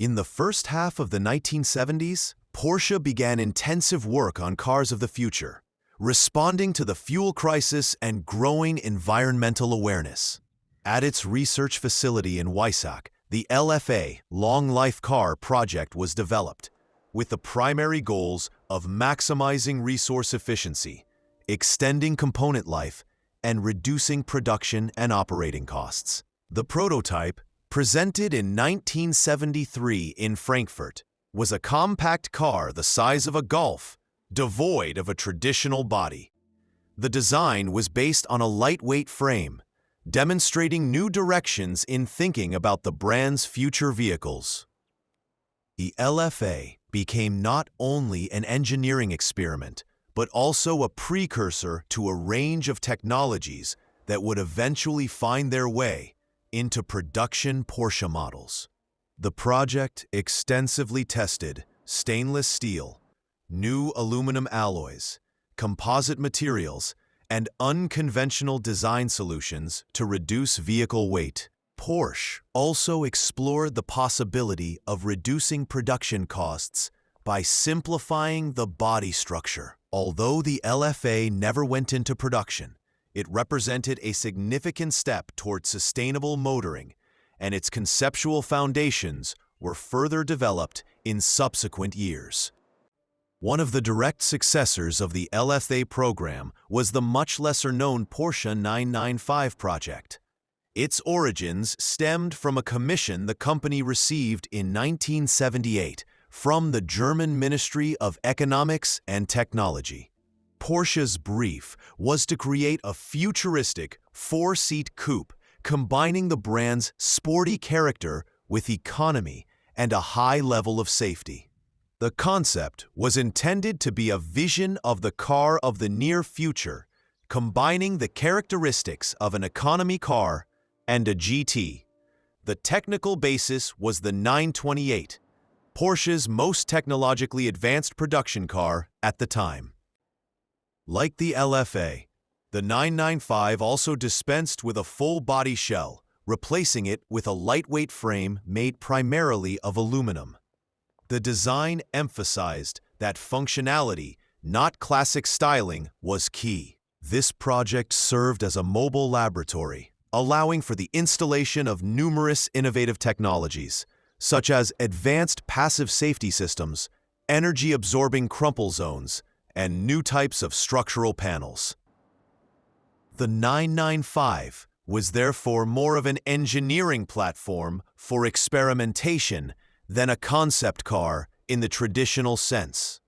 In the first half of the 1970s, Porsche began intensive work on cars of the future, responding to the fuel crisis and growing environmental awareness. At its research facility in Weissach, the LFA Long Life Car project was developed, with the primary goals of maximizing resource efficiency, extending component life, and reducing production and operating costs. The prototype, presented in 1973 in Frankfurt, was a compact car the size of a Golf, devoid of a traditional body. The design was based on a lightweight frame, demonstrating new directions in thinking about the brand's future vehicles. The LFA became not only an engineering experiment, but also a precursor to a range of technologies that would eventually find their way into production Porsche models. The project extensively tested stainless steel, new aluminum alloys, composite materials, and unconventional design solutions to reduce vehicle weight. Porsche also explored the possibility of reducing production costs by simplifying the body structure. Although the LFA never went into production, it represented a significant step toward sustainable motoring, and its conceptual foundations were further developed in subsequent years. One of the direct successors of the LFA program was the much lesser-known Porsche 995 project. Its origins stemmed from a commission the company received in 1978 from the German Ministry of Economics and Technology. Porsche's brief was to create a futuristic four-seat coupe combining the brand's sporty character with economy and a high level of safety. The concept was intended to be a vision of the car of the near future, combining the characteristics of an economy car and a GT. The technical basis was the 928, Porsche's most technologically advanced production car at the time. Like the LFA, the 995 also dispensed with a full-body shell, replacing it with a lightweight frame made primarily of aluminum. The design emphasized that functionality, not classic styling, was key. This project served as a mobile laboratory, allowing for the installation of numerous innovative technologies, such as advanced passive safety systems, energy-absorbing crumple zones, and new types of structural panels. The 995 was therefore more of an engineering platform for experimentation than a concept car in the traditional sense.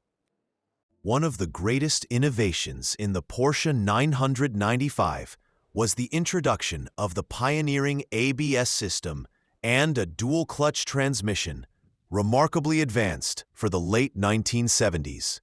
One of the greatest innovations in the Porsche 995 was the introduction of the pioneering ABS system and a dual-clutch transmission, remarkably advanced for the late 1970s.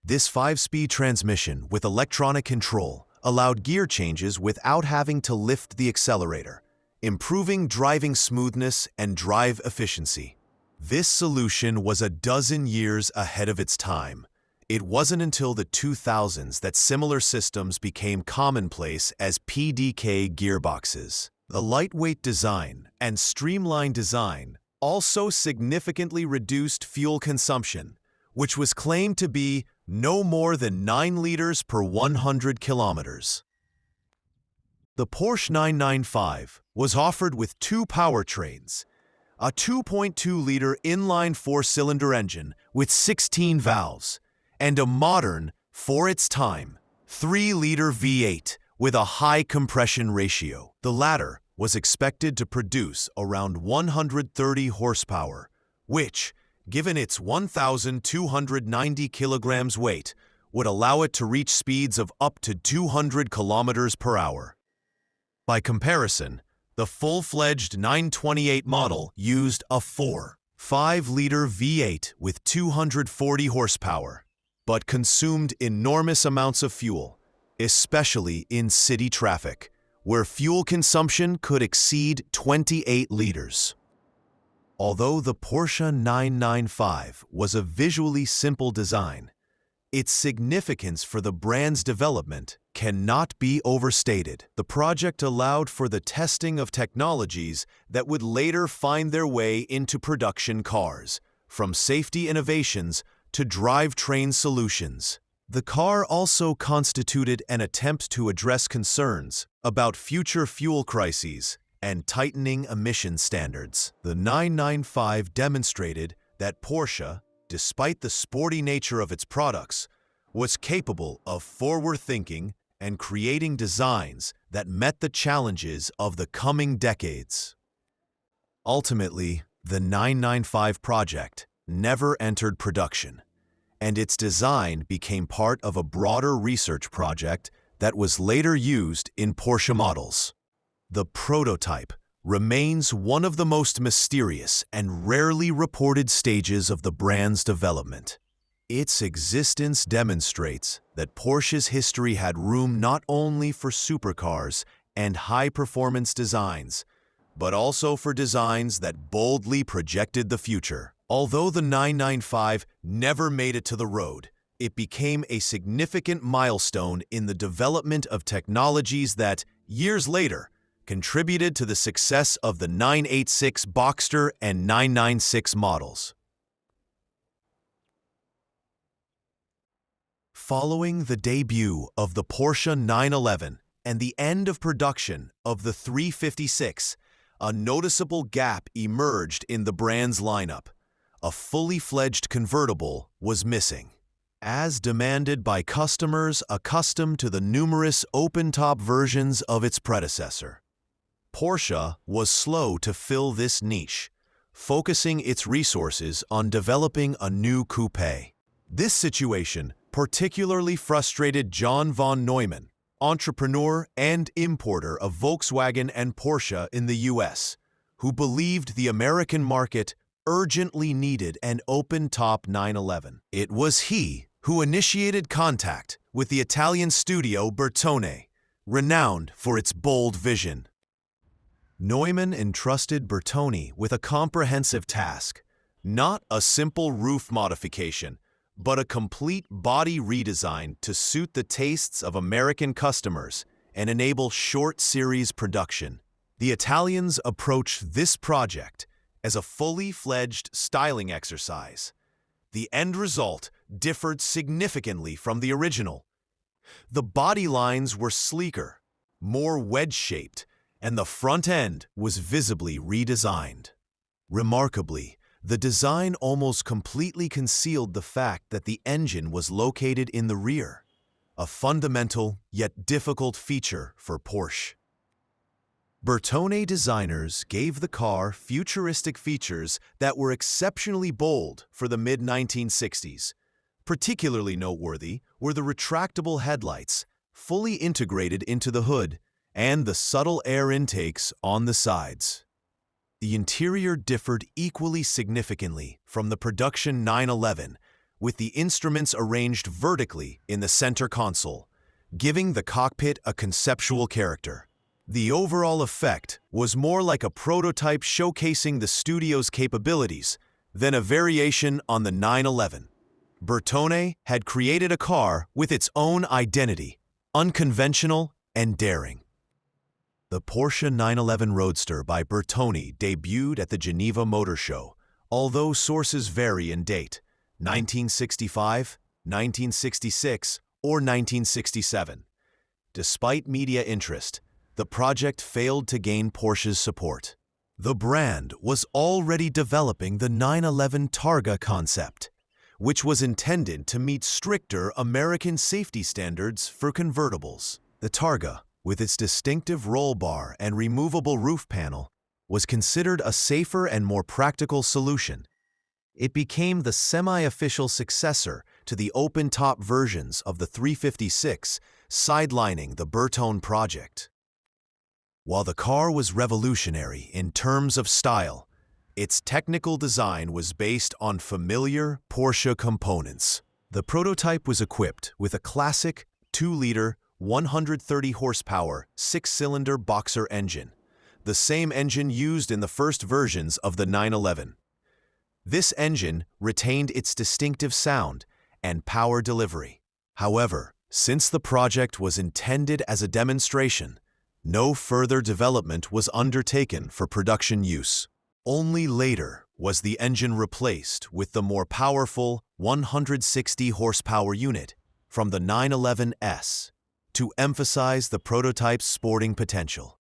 This 5-speed transmission with electronic control allowed gear changes without having to lift the accelerator, improving driving smoothness and drive efficiency. This solution was a dozen years ahead of its time. It wasn't until the 2000s that similar systems became commonplace as PDK gearboxes. The lightweight design and streamlined design also significantly reduced fuel consumption, which was claimed to be no more than 9 liters per 100 kilometers. The Porsche 995 was offered with two powertrains, a 2.2-liter inline four-cylinder engine with 16 valves, and a modern, for its time, 3-liter V8 with a high compression ratio. The latter was expected to produce around 130 horsepower, which, given its 1,290 kilograms weight, would allow it to reach speeds of up to 200 kilometers per hour. By comparison, the full-fledged 928 model used a 4.5-liter V8 with 240 horsepower, but consumed enormous amounts of fuel, especially in city traffic, where fuel consumption could exceed 28 liters. Although the Porsche 995 was a visually simple design, its significance for the brand's development cannot be overstated. The project allowed for the testing of technologies that would later find their way into production cars, from safety innovations to drivetrain solutions. The car also constituted an attempt to address concerns about future fuel crises and tightening emission standards. The 995 demonstrated that Porsche, despite the sporty nature of its products, was capable of forward-thinking and creating designs that met the challenges of the coming decades. Ultimately, the 995 project never entered production, and its design became part of a broader research project that was later used in Porsche models. The prototype remains one of the most mysterious and rarely reported stages of the brand's development. Its existence demonstrates that Porsche's history had room not only for supercars and high-performance designs, but also for designs that boldly projected the future. Although the 995 never made it to the road, it became a significant milestone in the development of technologies that, years later, contributed to the success of the 986 Boxster and 996 models. Following the debut of the Porsche 911 and the end of production of the 356, a noticeable gap emerged in the brand's lineup. A fully fledged convertible was missing. As demanded by customers accustomed to the numerous open-top versions of its predecessor, Porsche was slow to fill this niche, focusing its resources on developing a new coupe. This situation particularly frustrated John von Neumann, entrepreneur and importer of Volkswagen and Porsche in the US, who believed the American market urgently needed an open-top 911. It was he who initiated contact with the Italian studio Bertone, renowned for its bold vision. Neumann entrusted Bertone with a comprehensive task, not a simple roof modification, but a complete body redesign to suit the tastes of American customers and enable short-series production. The Italians approached this project as a fully fledged styling exercise. The end result differed significantly from the original. The body lines were sleeker, more wedge-shaped, and the front end was visibly redesigned. Remarkably, the design almost completely concealed the fact that the engine was located in the rear, a fundamental yet difficult feature for Porsche. Bertone designers gave the car futuristic features that were exceptionally bold for the mid-1960s. Particularly noteworthy were the retractable headlights, fully integrated into the hood, and the subtle air intakes on the sides. The interior differed equally significantly from the production 911, with the instruments arranged vertically in the center console, giving the cockpit a conceptual character. The overall effect was more like a prototype showcasing the studio's capabilities than a variation on the 911. Bertone had created a car with its own identity, unconventional and daring. The Porsche 911 Roadster by Bertone debuted at the Geneva Motor Show, although sources vary in date, 1965, 1966, or 1967. Despite media interest, the project failed to gain Porsche's support. The brand was already developing the 911 Targa concept, which was intended to meet stricter American safety standards for convertibles. The Targa, with its distinctive roll bar and removable roof panel, was considered a safer and more practical solution. It became the semi-official successor to the open-top versions of the 356, sidelining the Bertone project. While the car was revolutionary in terms of style, its technical design was based on familiar Porsche components. The prototype was equipped with a classic 2-liter, 130 horsepower, 6-cylinder Boxer engine, the same engine used in the first versions of the 911. This engine retained its distinctive sound and power delivery. However, Since the project was intended as a demonstration, no further development was undertaken for production use. Only later was the engine replaced with the more powerful 160 horsepower unit from the 911S to emphasize the prototype's sporting potential.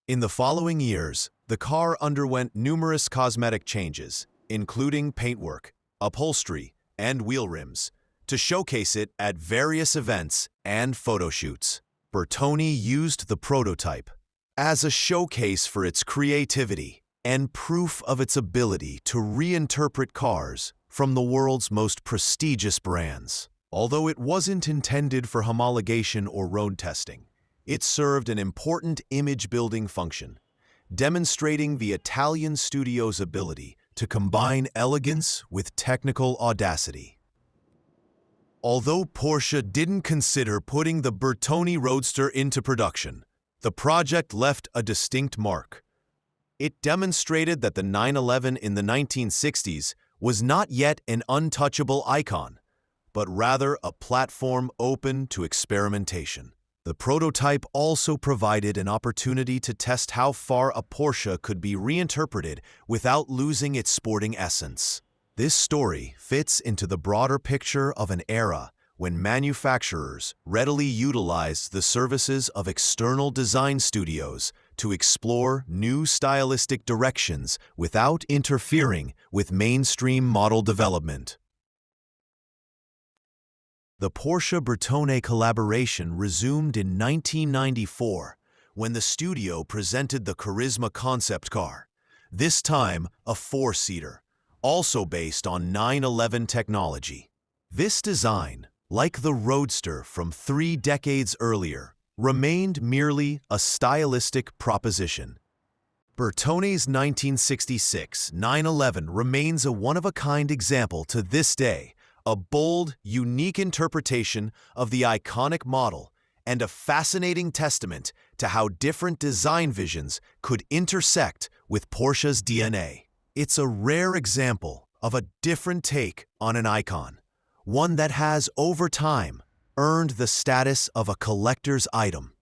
In the following years, the car underwent numerous cosmetic changes, including paintwork, upholstery, and wheel rims, to showcase it at various events and photo shoots. Bertone used the prototype as a showcase for its creativity and proof of its ability to reinterpret cars from the world's most prestigious brands. Although it wasn't intended for homologation or road testing, it served an important image-building function, demonstrating the Italian studio's ability to combine elegance with technical audacity. Although Porsche didn't consider putting the Bertone Roadster into production, the project left a distinct mark. It demonstrated that the 911 in the 1960s was not yet an untouchable icon, but rather a platform open to experimentation. The prototype also provided an opportunity to test how far a Porsche could be reinterpreted without losing its sporting essence. This story fits into the broader picture of an era when manufacturers readily utilized the services of external design studios to explore new stylistic directions without interfering with mainstream model development. The Porsche-Bertone collaboration resumed in 1994 when the studio presented the Charisma concept car, this time a four-seater, also based on 911 technology. This design, like the Roadster from 3 decades earlier, remained merely a stylistic proposition. Bertone's 1966 911 remains a one-of-a-kind example to this day, a bold, unique interpretation of the iconic model and a fascinating testament to how different design visions could intersect with Porsche's DNA. It's a rare example of a different take on an icon, one that has, over time, earned the status of a collector's item.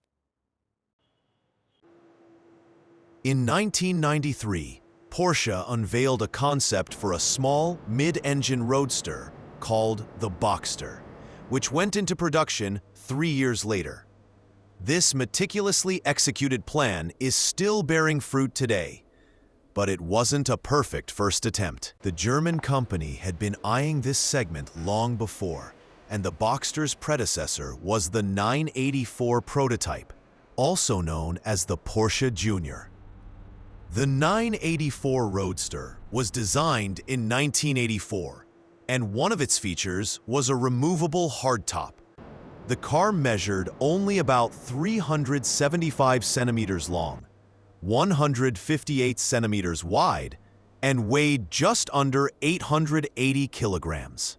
In 1993, Porsche unveiled a concept for a small, mid-engine roadster called the Boxster, which went into production 3 years later. This meticulously executed plan is still bearing fruit today, but it wasn't a perfect first attempt. The German company had been eyeing this segment long before, and the Boxster's predecessor was the 984 prototype, also known as the Porsche Junior. The 984 Roadster was designed in 1984, and one of its features was a removable hardtop. The car measured only about 375 centimeters long, 158 centimeters wide, and weighed just under 880 kilograms.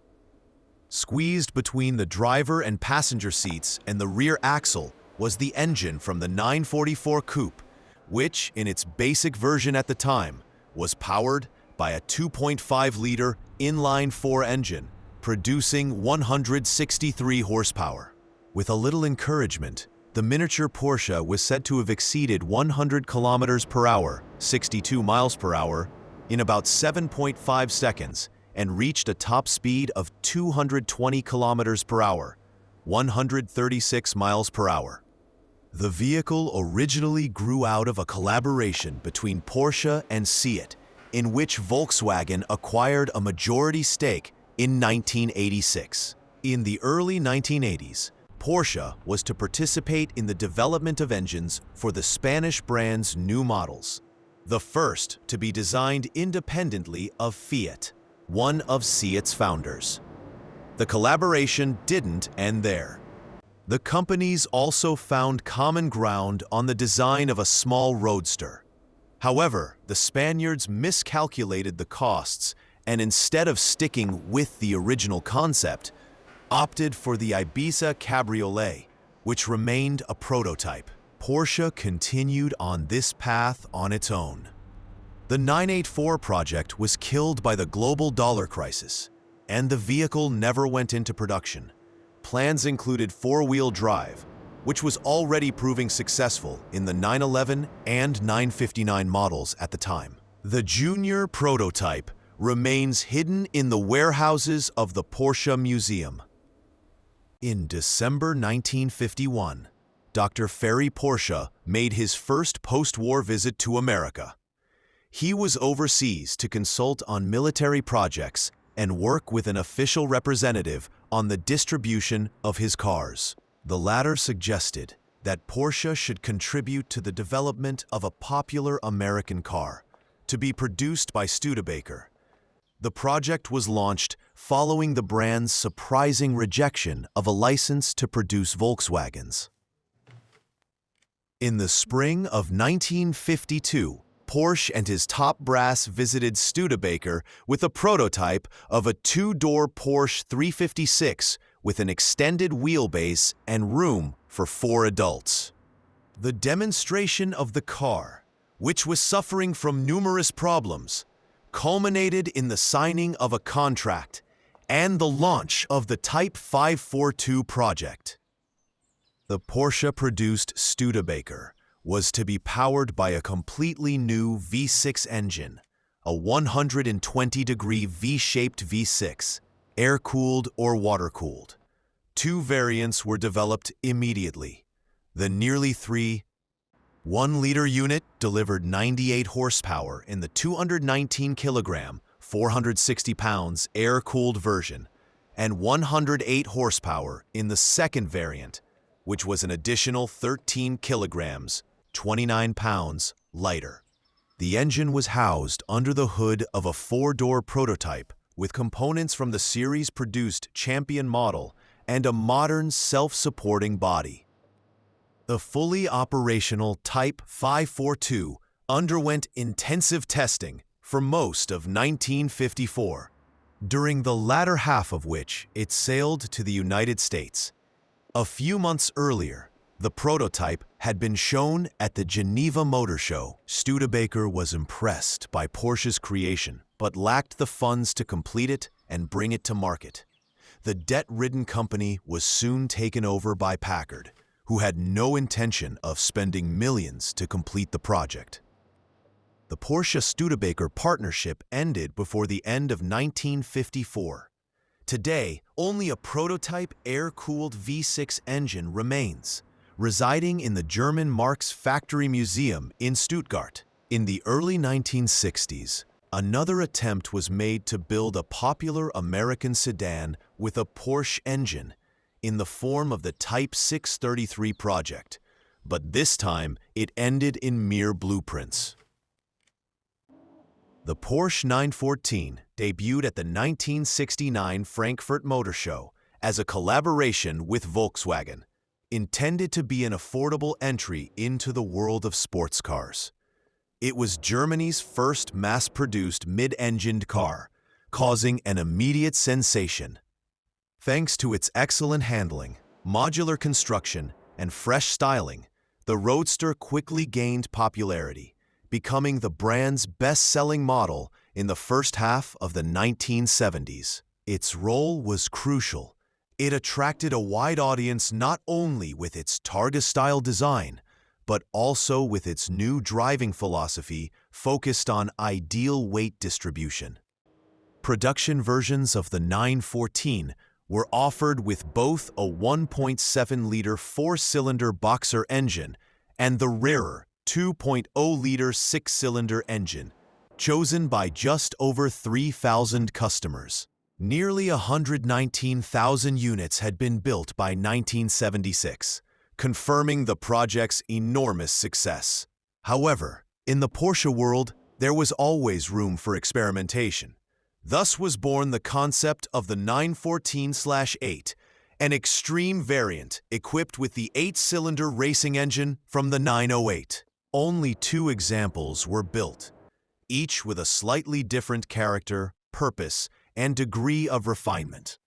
Squeezed between the driver and passenger seats and the rear axle was the engine from the 944 Coupe, which, in its basic version at the time, was powered by a 2.5-liter inline-4 engine, producing 163 horsepower. With a little encouragement, the miniature Porsche was said to have exceeded 100 kilometers per hour, 62 miles per hour, in about 7.5 seconds and reached a top speed of 220 kilometers per hour, 136 miles per hour. The vehicle originally grew out of a collaboration between Porsche and Seat, in which Volkswagen acquired a majority stake in 1986. In the early 1980s, Porsche was to participate in the development of engines for the Spanish brand's new models, the first to be designed independently of Fiat, one of Seat's founders. The collaboration didn't end there. The companies also found common ground on the design of a small roadster. However, the Spaniards miscalculated the costs and, instead of sticking with the original concept, opted for the Ibiza Cabriolet, which remained a prototype. Porsche continued on this path on its own. The 984 project was killed by the global dollar crisis, and the vehicle never went into production. Plans included four-wheel drive, which was already proving successful in the 911 and 959 models at the time. The junior prototype remains hidden in the warehouses of the Porsche Museum. In December 1951, Dr. Ferry Porsche made his first post-war visit to America. He was overseas to consult on military projects and work with an official representative on the distribution of his cars. The latter suggested that Porsche should contribute to the development of a popular American car to be produced by Studebaker. The project was launched following the brand's surprising rejection of a license to produce Volkswagens. In the spring of 1952, Porsche and his top brass visited Studebaker with a prototype of a two-door Porsche 356 with an extended wheelbase and room for 4 adults. The demonstration of the car, which was suffering from numerous problems, culminated in the signing of a contract and the launch of the Type 542 project. The Porsche-produced Studebaker was to be powered by a completely new V6 engine, a 120-degree V-shaped V6, air-cooled or water-cooled. 2 variants were developed immediately. The nearly 1-liter unit delivered 98 horsepower in the 219-kilogram, 460 pounds air-cooled version, and 108 horsepower in the second variant, which was an additional 13 kilograms, 29 pounds, lighter. The engine was housed under the hood of a 4-door prototype with components from the series-produced Champion model and a modern self-supporting body. The fully operational Type 542 underwent intensive testing for most of 1954, during the latter half of which it sailed to the United States. A few months earlier, the prototype had been shown at the Geneva Motor Show. Studebaker was impressed by Porsche's creation, but lacked the funds to complete it and bring it to market. The debt-ridden company was soon taken over by Packard, who had no intention of spending millions to complete the project. The Porsche-Studebaker partnership ended before the end of 1954. Today, only a prototype air-cooled V6 engine remains, residing in the German Marx Factory Museum in Stuttgart. In the early 1960s, another attempt was made to build a popular American sedan with a Porsche engine in the form of the Type 633 project, but this time it ended in mere blueprints. The Porsche 914 debuted at the 1969 Frankfurt Motor Show as a collaboration with Volkswagen, intended to be an affordable entry into the world of sports cars. It was Germany's first mass-produced mid-engined car, causing an immediate sensation. Thanks to its excellent handling, modular construction, and fresh styling, the Roadster quickly gained popularity, becoming the brand's best-selling model in the first half of the 1970s. Its role was crucial. It attracted a wide audience not only with its Targa-style design, but also with its new driving philosophy focused on ideal weight distribution. Production versions of the 914 were offered with both a 1.7-liter 4-cylinder boxer engine and the rarer 2.0-liter 6-cylinder engine, chosen by just over 3,000 customers. Nearly 119,000 units had been built by 1976, confirming the project's enormous success. However, in the Porsche world, there was always room for experimentation. Thus was born the concept of the 914/8, an extreme variant equipped with the 8-cylinder racing engine from the 908. Only 2 examples were built, each with a slightly different character, purpose, and degree of refinement.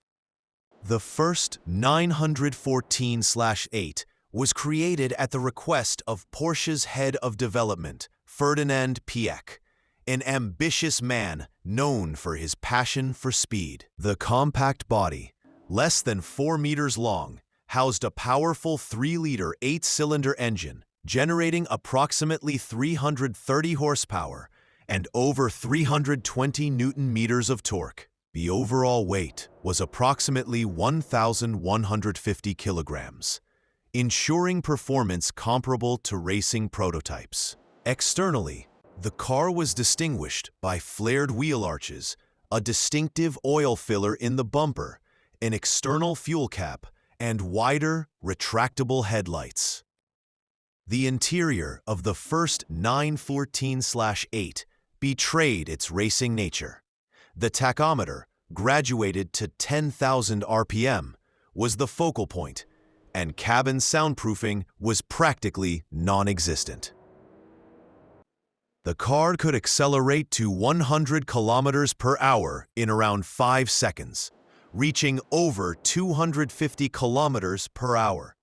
The first 914/8 was created at the request of Porsche's head of development, Ferdinand Piëch, an ambitious man known for his passion for speed. The compact body, less than 4 meters long, housed a powerful 3-liter 8-cylinder engine, generating approximately 330 horsepower and over 320 newton-meters of torque. The overall weight was approximately 1,150 kilograms, ensuring performance comparable to racing prototypes. Externally, the car was distinguished by flared wheel arches, a distinctive oil filler in the bumper, an external fuel cap, and wider, retractable headlights. The interior of the first 914/8 betrayed its racing nature. The tachometer, graduated to 10,000 RPM, was the focal point, and cabin soundproofing was practically non-existent. The car could accelerate to 100 kilometers per hour in around 5 seconds, reaching over 250 kilometers per hour.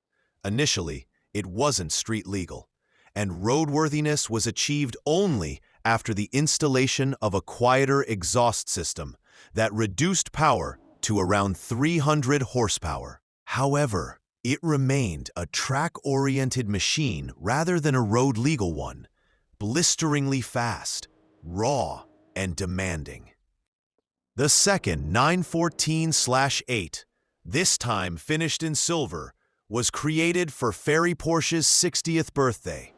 Initially, it wasn't street legal, and roadworthiness was achieved only after the installation of a quieter exhaust system that reduced power to around 300 horsepower. However, it remained a track-oriented machine rather than a road-legal one, blisteringly fast, raw, and demanding. The second 914/8, this time finished in silver, was created for Paris-Porsche's 60th birthday.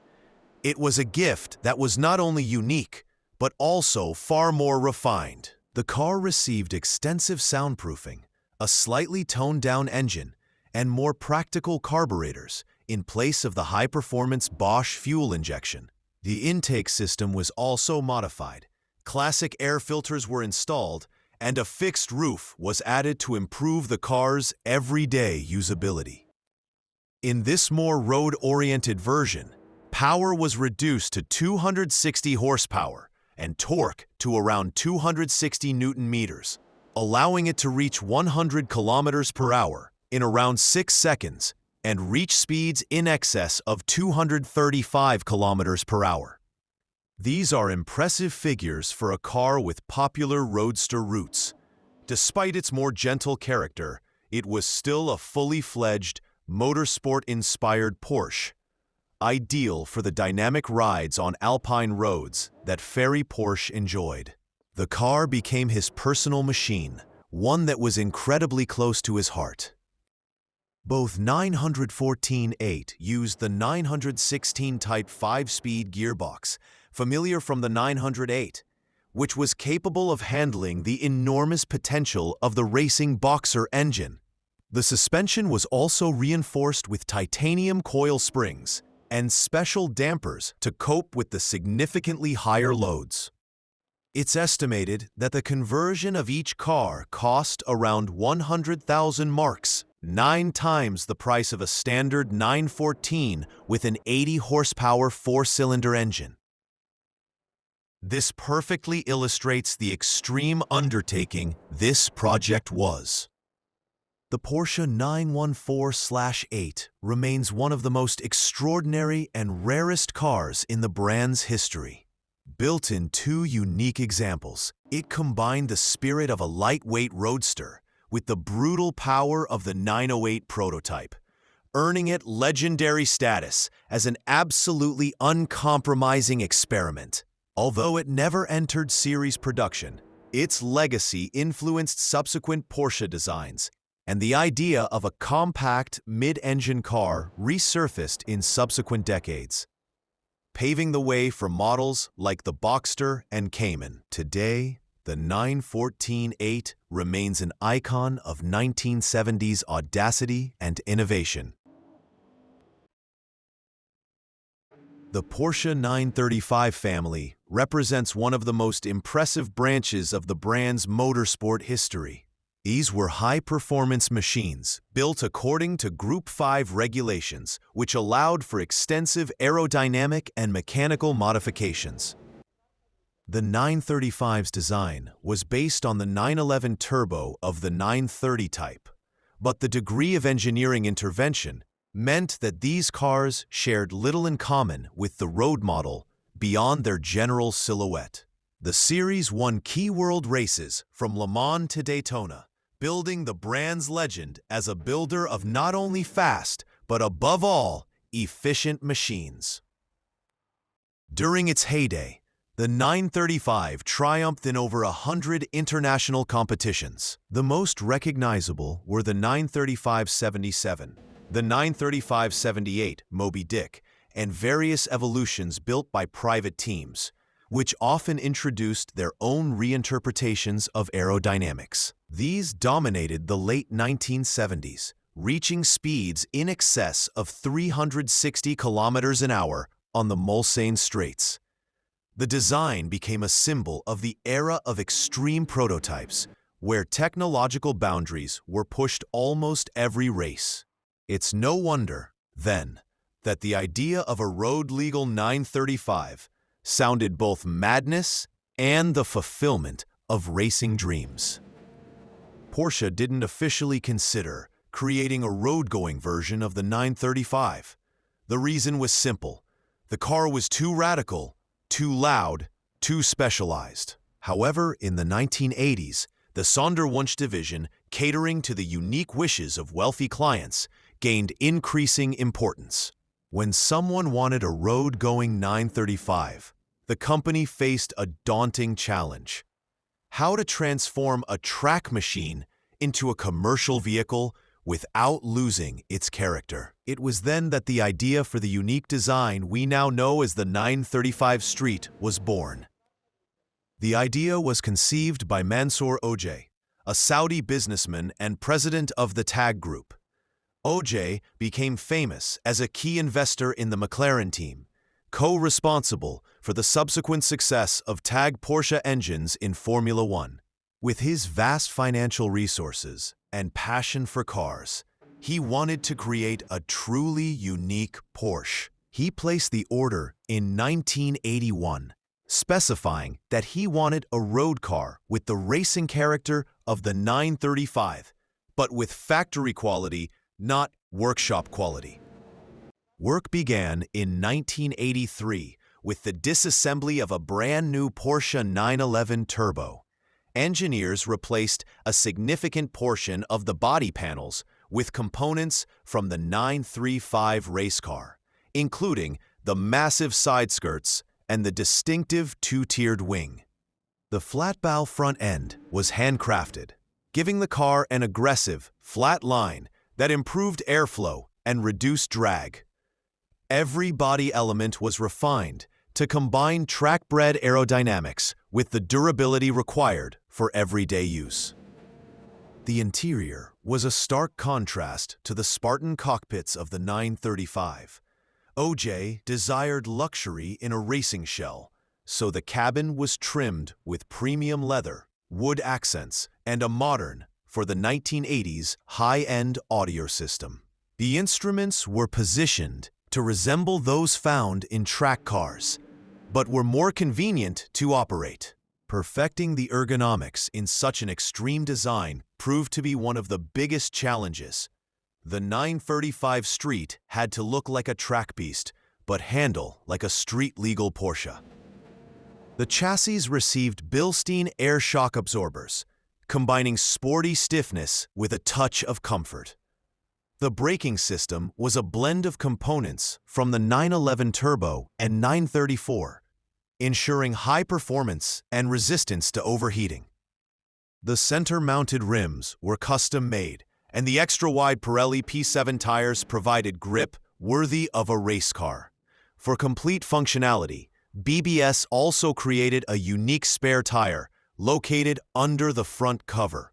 It was a gift that was not only unique, but also far more refined. The car received extensive soundproofing, a slightly toned-down engine, and more practical carburetors in place of the high-performance Bosch fuel injection. The intake system was also modified, classic air filters were installed, and a fixed roof was added to improve the car's everyday usability. In this more road-oriented version, power was reduced to 260 horsepower and torque to around 260 newton-meters, allowing it to reach 100 kilometers per hour in around 6 seconds and reach speeds in excess of 235 kilometers per hour. These are impressive figures for a car with popular roadster roots. Despite its more gentle character, it was still a fully fledged, motorsport-inspired Porsche, ideal for the dynamic rides on alpine roads that Paris-Porsche enjoyed. The car became his personal machine, one that was incredibly close to his heart. Both 914/8 used the 916 Type 5-speed gearbox, familiar from the 908, which was capable of handling the enormous potential of the racing Boxer engine. The suspension was also reinforced with titanium coil springs and special dampers to cope with the significantly higher loads. It's estimated that the conversion of each car cost around 100,000 marks, 9 times the price of a standard 914 with an 80-horsepower 4-cylinder engine. This perfectly illustrates the extreme undertaking this project was. The Porsche 914/8 remains one of the most extraordinary and rarest cars in the brand's history. Built in 2 unique examples, it combined the spirit of a lightweight roadster with the brutal power of the 908 prototype, earning it legendary status as an absolutely uncompromising experiment. Although it never entered series production, its legacy influenced subsequent Porsche designs, and the idea of a compact mid-engine car resurfaced in subsequent decades, paving the way for models like the Boxster and Cayman. Today, the 914/8 remains an icon of 1970s audacity and innovation. The Porsche 935 family represents one of the most impressive branches of the brand's motorsport history. These were high-performance machines built according to Group 5 regulations, which allowed for extensive aerodynamic and mechanical modifications. The 935's design was based on the 911 turbo of the 930 type, but the degree of engineering intervention meant that these cars shared little in common with the road model beyond their general silhouette. The series won key world races from Le Mans to Daytona, building the brand's legend as a builder of not only fast, but above all, efficient machines. During its heyday, the 935 triumphed in over 100 international competitions. The most recognizable were the 935-77, the 935-78 Moby Dick, and various evolutions built by private teams, which often introduced their own reinterpretations of aerodynamics. These dominated the late 1970s, reaching speeds in excess of 360 kilometers an hour on the Mulsanne Straits. The design became a symbol of the era of extreme prototypes, where technological boundaries were pushed almost every race. It's no wonder, then, that the idea of a road-legal 935 sounded both madness and the fulfillment of racing dreams. Porsche didn't officially consider creating a road-going version of the 935. The reason was simple. The car was too radical, too loud, too specialized. However, in the 1980s, the Sonderwunsch division, catering to the unique wishes of wealthy clients, gained increasing importance. When someone wanted a road-going 935, the company faced a daunting challenge: how to transform a track machine into a commercial vehicle without losing its character. It was then that the idea for the unique design we now know as the 935 Street was born. The idea was conceived by Mansour Ojeh, a Saudi businessman and president of the TAG Group. Ojeh became famous as a key investor in the McLaren team, co-responsible for the subsequent success of TAG Porsche engines in Formula One. With his vast financial resources and passion for cars, he wanted to create a truly unique Porsche. He placed the order in 1981, specifying that he wanted a road car with the racing character of the 935, but with factory quality, not workshop quality. Work began in 1983 with the disassembly of a brand new Porsche 911 Turbo. Engineers replaced a significant portion of the body panels with components from the 935 race car, including the massive side skirts and the distinctive two-tiered wing. The flat-bow front end was handcrafted, giving the car an aggressive, flat line that improved airflow and reduced drag. Every body element was refined to combine track-bred aerodynamics with the durability required for everyday use. The interior was a stark contrast to the Spartan cockpits of the 935. Ojeh desired luxury in a racing shell, so the cabin was trimmed with premium leather, wood accents, and a modern, for the 1980s, high-end audio system. The instruments were positioned to resemble those found in track cars, but were more convenient to operate. Perfecting the ergonomics in such an extreme design proved to be one of the biggest challenges. The 935 Street had to look like a track beast, but handle like a street-legal Porsche. The chassis received Bilstein air shock absorbers, combining sporty stiffness with a touch of comfort. The braking system was a blend of components from the 911 Turbo and 934, ensuring high performance and resistance to overheating. The center-mounted rims were custom-made, and the extra-wide Pirelli P7 tires provided grip worthy of a race car. For complete functionality, BBS also created a unique spare tire located under the front cover.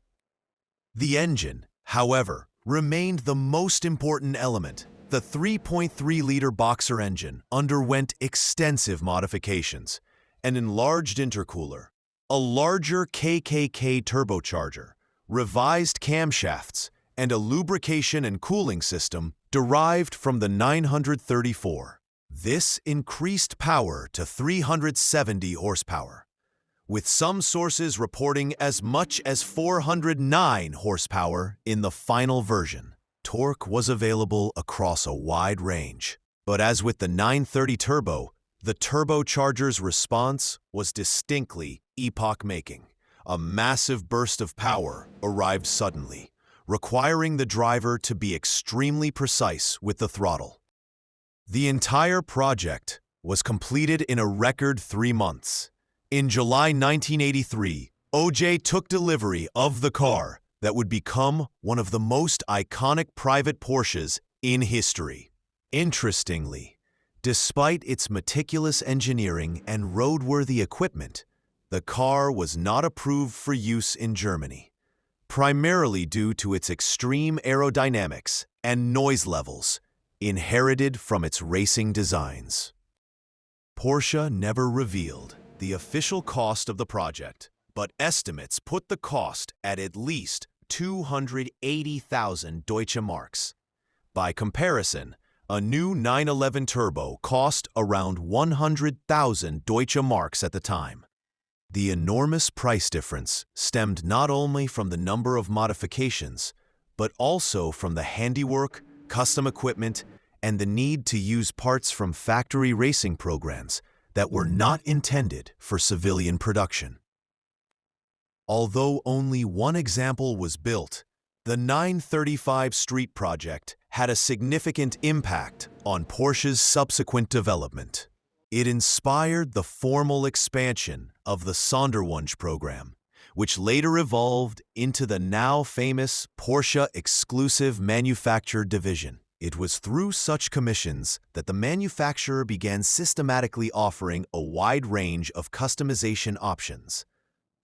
The engine, however, remained the most important element. The 3.3-liter boxer engine underwent extensive modifications: an enlarged intercooler, a larger KKK turbocharger, revised camshafts, and a lubrication and cooling system derived from the 934. This increased power to 370 horsepower, with some sources reporting as much as 409 horsepower in the final version. Torque was available across a wide range, but as with the 930 Turbo, the turbocharger's response was distinctly epoch-making, a massive burst of power arrived suddenly, requiring the driver to be extremely precise with the throttle. The entire project was completed in a record 3 months. In July 1983, OJ took delivery of the car that would become one of the most iconic private Porsches in history. Interestingly, despite its meticulous engineering and roadworthy equipment, the car was not approved for use in Germany, primarily due to its extreme aerodynamics and noise levels inherited from its racing designs. Porsche never revealed the official cost of the project, but estimates put the cost at least 280,000 Deutsche Marks. By comparison, a new 911 Turbo cost around 100,000 Deutsche Marks at the time. The enormous price difference stemmed not only from the number of modifications, but also from the handiwork, custom equipment, and the need to use parts from factory racing programs that were not intended for civilian production. Although only one example was built, the 935 Street project had a significant impact on Porsche's subsequent development. It inspired the formal expansion of the Sonderwunsch program, which later evolved into the now famous Porsche Exclusive Manufacturer Division. It was through such commissions that the manufacturer began systematically offering a wide range of customization options,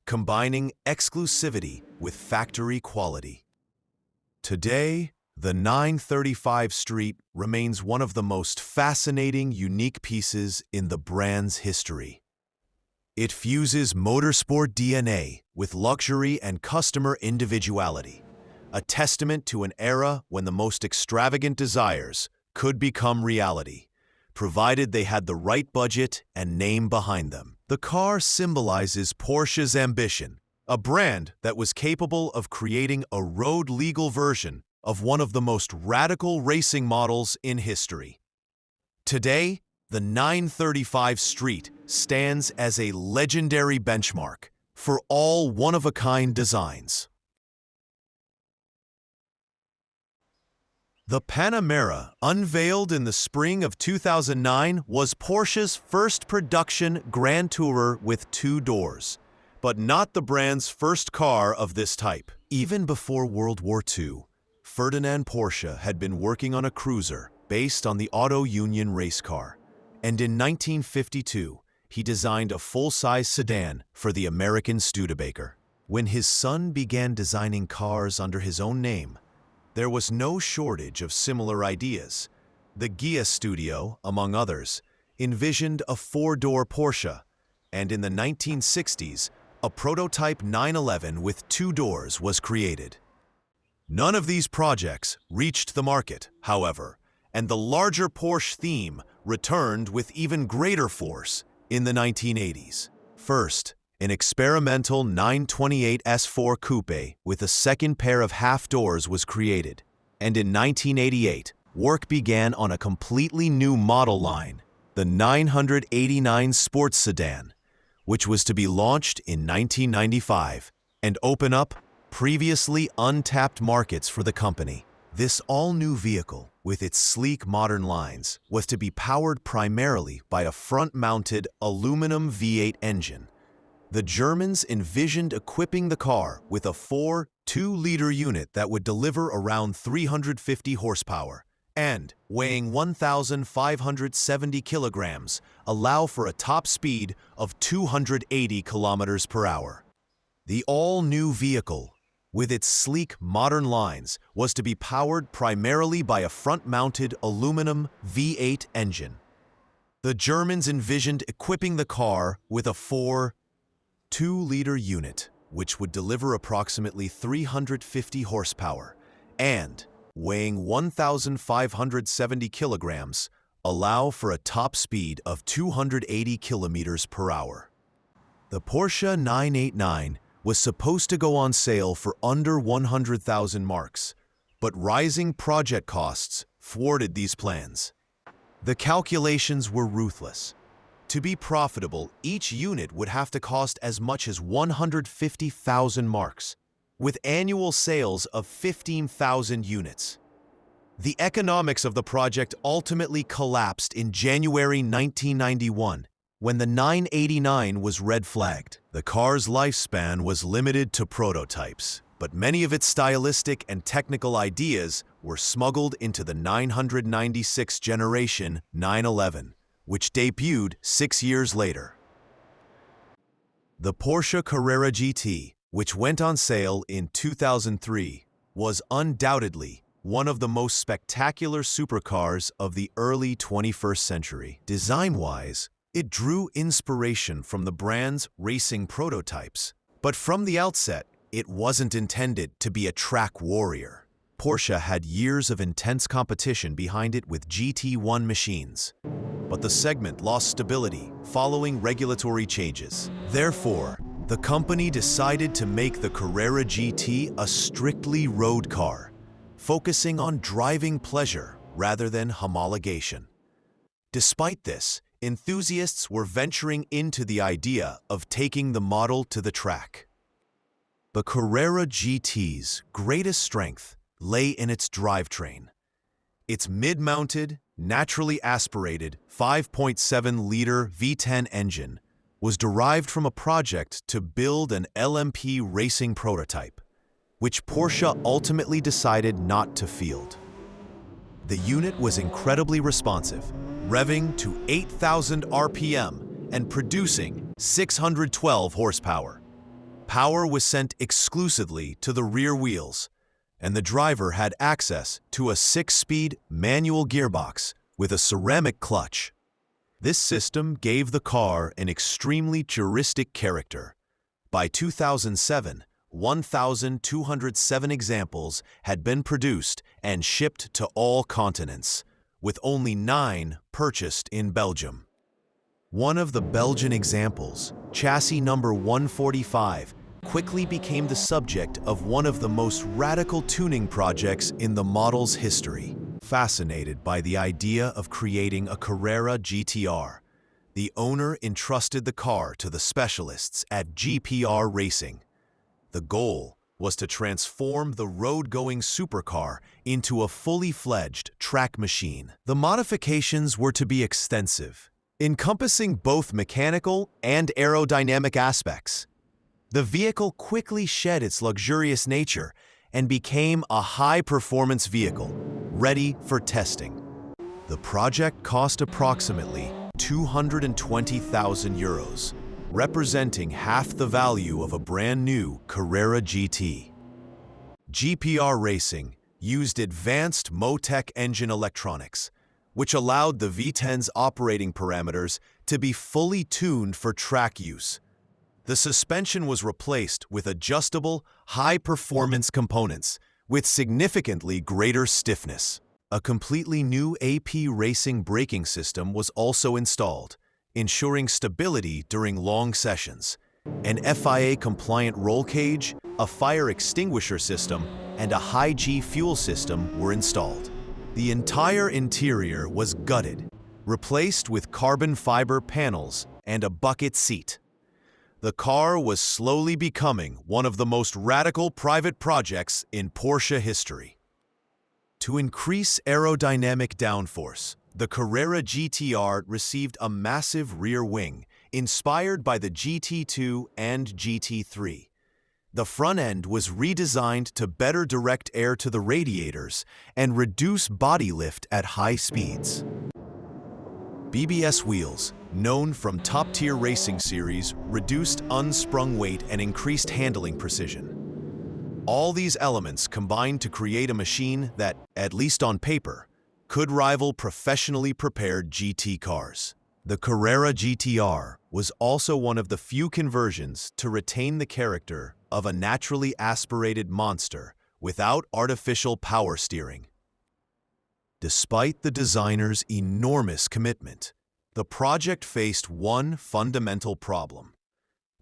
combining exclusivity with factory quality. Today, the 935 Street remains one of the most fascinating, unique pieces in the brand's history. It fuses motorsport DNA with luxury and customer individuality, a testament to an era when the most extravagant desires could become reality, provided they had the right budget and name behind them. The car symbolizes Porsche's ambition, a brand that was capable of creating a road-legal version of one of the most radical racing models in history. Today, the 935 Street stands as a legendary benchmark for all one-of-a-kind designs. The Panamera, unveiled in the spring of 2009, was Porsche's first production Grand Tourer with 2 doors, but not the brand's first car of this type. Even before World War II, Ferdinand Porsche had been working on a cruiser based on the Auto Union race car, and in 1952, he designed a full-size sedan for the American Studebaker. When his son began designing cars under his own name, there was no shortage of similar ideas. The Ghia studio, among others, envisioned a 4-door Porsche, and in the 1960s, a prototype 911 with 2 doors was created. None of these projects reached the market, however, and the larger Porsche theme returned with even greater force in the 1980s. First, an experimental 928 S4 Coupe with a second pair of half doors was created, and in 1988, work began on a completely new model line, the 989 Sports Sedan, which was to be launched in 1995 and open up previously untapped markets for the company. This all-new vehicle, with its sleek modern lines, was to be powered primarily by a front-mounted aluminum V8 engine. The Germans envisioned equipping the car with a 2-liter unit that would deliver around 350 horsepower and, weighing 1,570 kilograms, allow for a top speed of 280 kilometers per hour. The all-new vehicle, with its sleek modern lines, was to be powered primarily by a front-mounted aluminum V8 engine. The Germans envisioned equipping the car with a 2-liter unit, which would deliver approximately 350 horsepower and, weighing 1,570 kilograms, allow for a top speed of 280 kilometers per hour. The Porsche 989 was supposed to go on sale for under 100,000 marks, but rising project costs thwarted these plans. The calculations were ruthless. To be profitable, each unit would have to cost as much as 150,000 marks, with annual sales of 15,000 units. The economics of the project ultimately collapsed in January 1991, when the 989 was red-flagged. The car's lifespan was limited to prototypes, but many of its stylistic and technical ideas were smuggled into the 996 generation 911, which debuted 6 years later. The Porsche Carrera GT, which went on sale in 2003, was undoubtedly one of the most spectacular supercars of the early 21st century. Design-wise, it drew inspiration from the brand's racing prototypes, but from the outset, it wasn't intended to be a track warrior. Porsche had years of intense competition behind it with GT1 machines, but the segment lost stability following regulatory changes. Therefore, the company decided to make the Carrera GT a strictly road car, focusing on driving pleasure rather than homologation. Despite this, enthusiasts were venturing into the idea of taking the model to the track. The Carrera GT's greatest strength lay in its drivetrain. Its mid-mounted, naturally aspirated 5.7-liter V10 engine was derived from a project to build an LMP racing prototype, which Porsche ultimately decided not to field. The unit was incredibly responsive, revving to 8,000 RPM and producing 612 horsepower. Power was sent exclusively to the rear wheels, and the driver had access to a 6-speed manual gearbox with a ceramic clutch. This system gave the car an extremely touristic character. By 2007, 1,207 examples had been produced and shipped to all continents, with only 9 purchased in Belgium. One of the Belgian examples, chassis number 145, quickly became the subject of one of the most radical tuning projects in the model's history. Fascinated by the idea of creating a Carrera GTR, the owner entrusted the car to the specialists at GPR Racing. The goal was to transform the road-going supercar into a fully fledged track machine. The modifications were to be extensive, encompassing both mechanical and aerodynamic aspects. The vehicle quickly shed its luxurious nature and became a high-performance vehicle, ready for testing. The project cost approximately 220,000 euros, representing half the value of a brand-new Carrera GT. GPR Racing used advanced Motec engine electronics, which allowed the V10's operating parameters to be fully tuned for track use. The suspension was replaced with adjustable, high-performance components with significantly greater stiffness. A completely new AP racing braking system was also installed, ensuring stability during long sessions. An FIA-compliant roll cage, a fire extinguisher system, and a high-G fuel system were installed. The entire interior was gutted, replaced with carbon fiber panels and a bucket seat. The car was slowly becoming one of the most radical private projects in Porsche history. To increase aerodynamic downforce, the Carrera GTR received a massive rear wing, inspired by the GT2 and GT3. The front end was redesigned to better direct air to the radiators and reduce body lift at high speeds. BBS wheels, known from top-tier racing series, reduced unsprung weight and increased handling precision. All these elements combined to create a machine that, at least on paper, could rival professionally prepared GT cars. The Carrera GTR was also one of the few conversions to retain the character of a naturally aspirated monster without artificial power steering. Despite the designer's enormous commitment, the project faced one fundamental problem.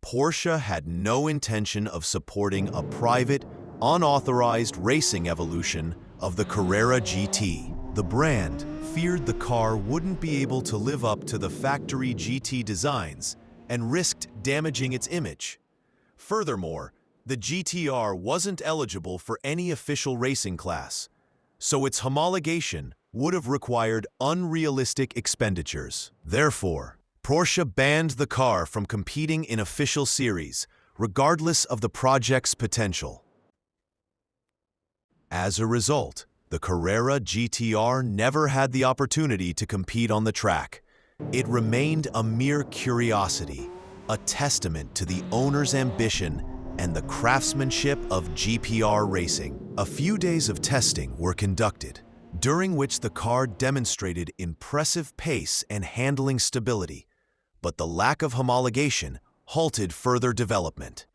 Porsche had no intention of supporting a private, unauthorized racing evolution of the Carrera GT. The brand feared the car wouldn't be able to live up to the factory GT designs and risked damaging its image. Furthermore, the GTR wasn't eligible for any official racing class, so its homologation would have required unrealistic expenditures. Therefore, Porsche banned the car from competing in official series, regardless of the project's potential. As a result, the Carrera GTR never had the opportunity to compete on the track. It remained a mere curiosity, a testament to the owner's ambition and the craftsmanship of GPR racing. A few days of testing were conducted, during which the car demonstrated impressive pace and handling stability, but the lack of homologation halted further development.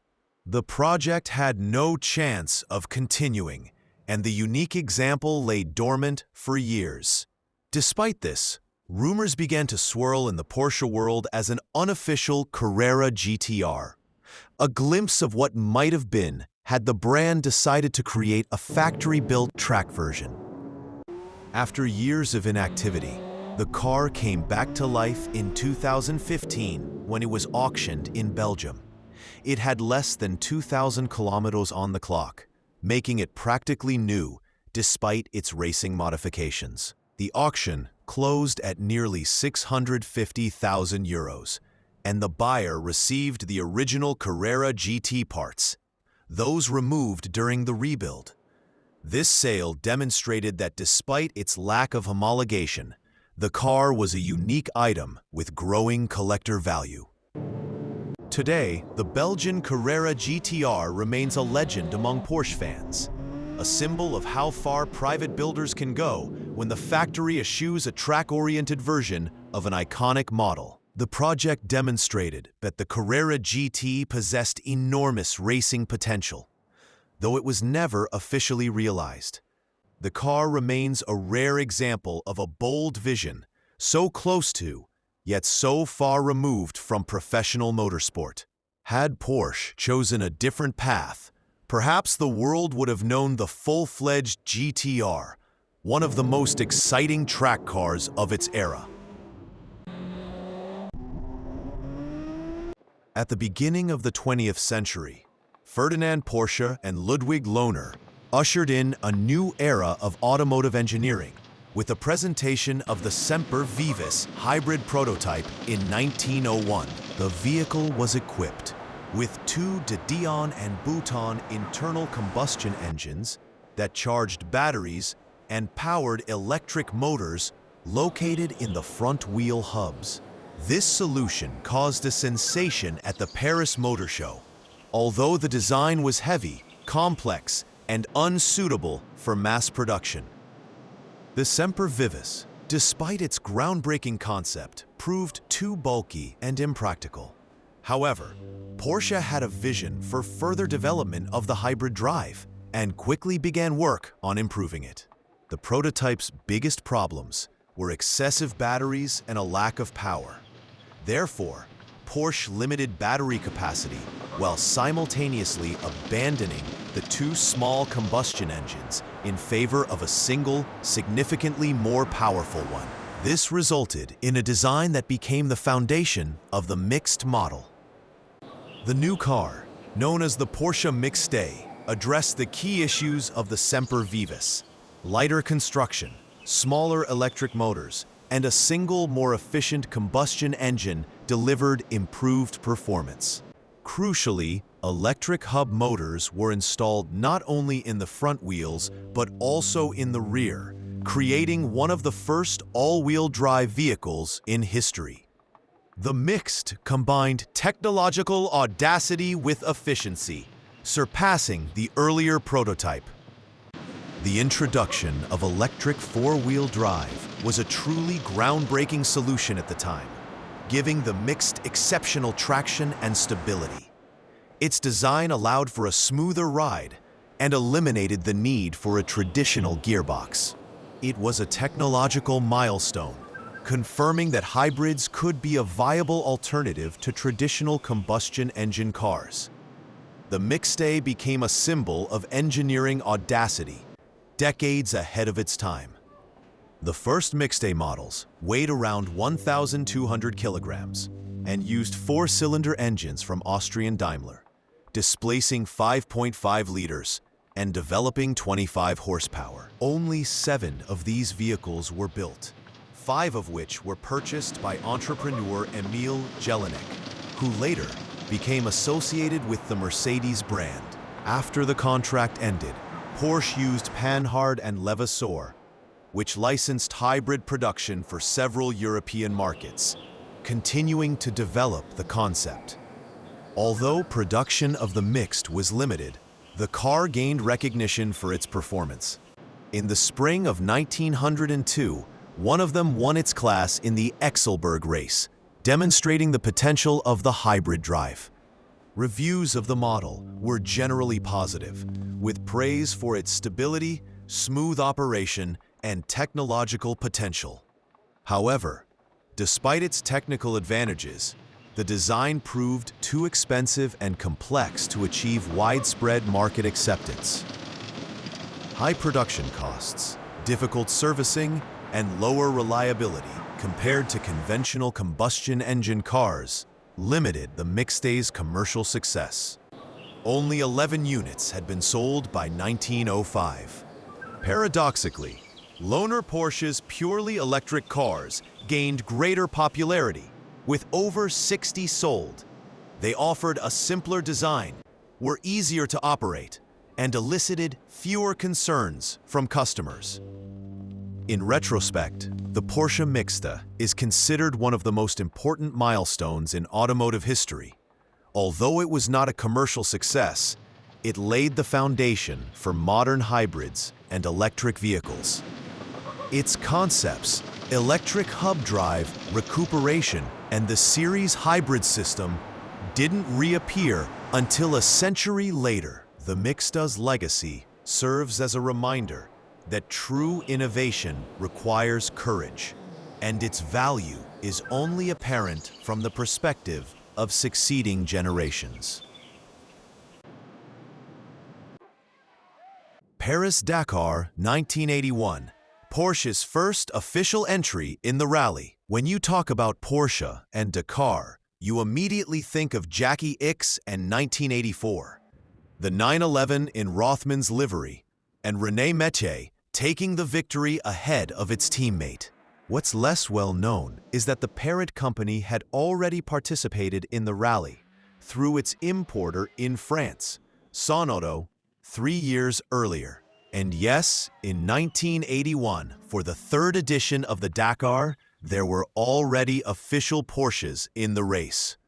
The project had no chance of continuing, and the unique example lay dormant for years. Despite this, rumors began to swirl in the Porsche world as an unofficial Carrera GTR, a glimpse of what might have been had the brand decided to create a factory-built track version. After years of inactivity, the car came back to life in 2015 when it was auctioned in Belgium. It had less than 2,000 kilometers on the clock, making it practically new despite its racing modifications. The auction closed at nearly €650,000, and the buyer received the original Carrera GT parts, those removed during the rebuild. This sale demonstrated that despite its lack of homologation, the car was a unique item with growing collector value. Today, the Belgian Carrera GTR remains a legend among Porsche fans, a symbol of how far private builders can go when the factory eschews a track-oriented version of an iconic model. The project demonstrated that the Carrera GT possessed enormous racing potential, though it was never officially realized. The car remains a rare example of a bold vision, so close to, yet so far removed from professional motorsport. Had Porsche chosen a different path, perhaps the world would have known the full-fledged GTR, one of the most exciting track cars of its era. At the beginning of the 20th century, Ferdinand Porsche and Ludwig Lohner ushered in a new era of automotive engineering with the presentation of the Semper Vivus hybrid prototype in 1901. The vehicle was equipped with two de Dion and Bouton internal combustion engines that charged batteries and powered electric motors located in the front wheel hubs. This solution caused a sensation at the Paris Motor Show, although the design was heavy, complex, and unsuitable for mass production. The Semper Vivus, despite its groundbreaking concept, proved too bulky and impractical. However, Porsche had a vision for further development of the hybrid drive and quickly began work on improving it. The prototype's biggest problems were excessive batteries and a lack of power. Therefore, Porsche limited battery capacity while simultaneously abandoning the two small combustion engines in favor of a single, significantly more powerful one. This resulted in a design that became the foundation of the mixed model. The new car, known as the Porsche Mixte, addressed the key issues of the Semper Vivus: lighter construction, smaller electric motors, and a single, more efficient combustion engine delivered improved performance. Crucially, electric hub motors were installed not only in the front wheels, but also in the rear, creating one of the first all-wheel drive vehicles in history. The Mixte combined technological audacity with efficiency, surpassing the earlier prototype. The introduction of electric four-wheel drive was a truly groundbreaking solution at the time, giving the Mixte exceptional traction and stability. Its design allowed for a smoother ride and eliminated the need for a traditional gearbox. It was a technological milestone, confirming that hybrids could be a viable alternative to traditional combustion engine cars. The Mixte became a symbol of engineering audacity, decades ahead of its time. The first mixed-A models weighed around 1,200 kilograms and used four-cylinder engines from Austrian Daimler, displacing 5.5 liters and developing 25 horsepower. Only 7 of these vehicles were built, 5 of which were purchased by entrepreneur Emil Jelinek, who later became associated with the Mercedes brand. After the contract ended, Porsche used Panhard and Levasseur, which licensed hybrid production for several European markets, continuing to develop the concept. Although production of the mixed was limited, the car gained recognition for its performance. In the spring of 1902, one of them won its class in the Exelberg race, demonstrating the potential of the hybrid drive. Reviews of the model were generally positive, with praise for its stability, smooth operation, and technological potential. However, despite its technical advantages, the design proved too expensive and complex to achieve widespread market acceptance. High production costs, difficult servicing, and lower reliability compared to conventional combustion engine cars limited the mixed-A's commercial success. Only 11 units had been sold by 1905. Paradoxically, Lohner-Porsche's purely electric cars gained greater popularity, with over 60 sold. They offered a simpler design, were easier to operate, and elicited fewer concerns from customers. In retrospect, the Porsche Mixta is considered one of the most important milestones in automotive history. Although it was not a commercial success, it laid the foundation for modern hybrids and electric vehicles. Its concepts, electric hub drive, recuperation, and the series hybrid system didn't reappear until a century later. The Mixta's legacy serves as a reminder that true innovation requires courage, and its value is only apparent from the perspective of succeeding generations. Paris-Dakar, 1981. Porsche's first official entry in the rally. When you talk about Porsche and Dakar, you immediately think of Jackie Ickx and 1984. The 911 in Rothman's livery, and René Metier taking the victory ahead of its teammate. What's less well known is that the parent company had already participated in the rally through its importer in France, Sonauto, 3 years earlier. And yes, in 1981, for the third edition of the Dakar, there were already official Porsches in the race.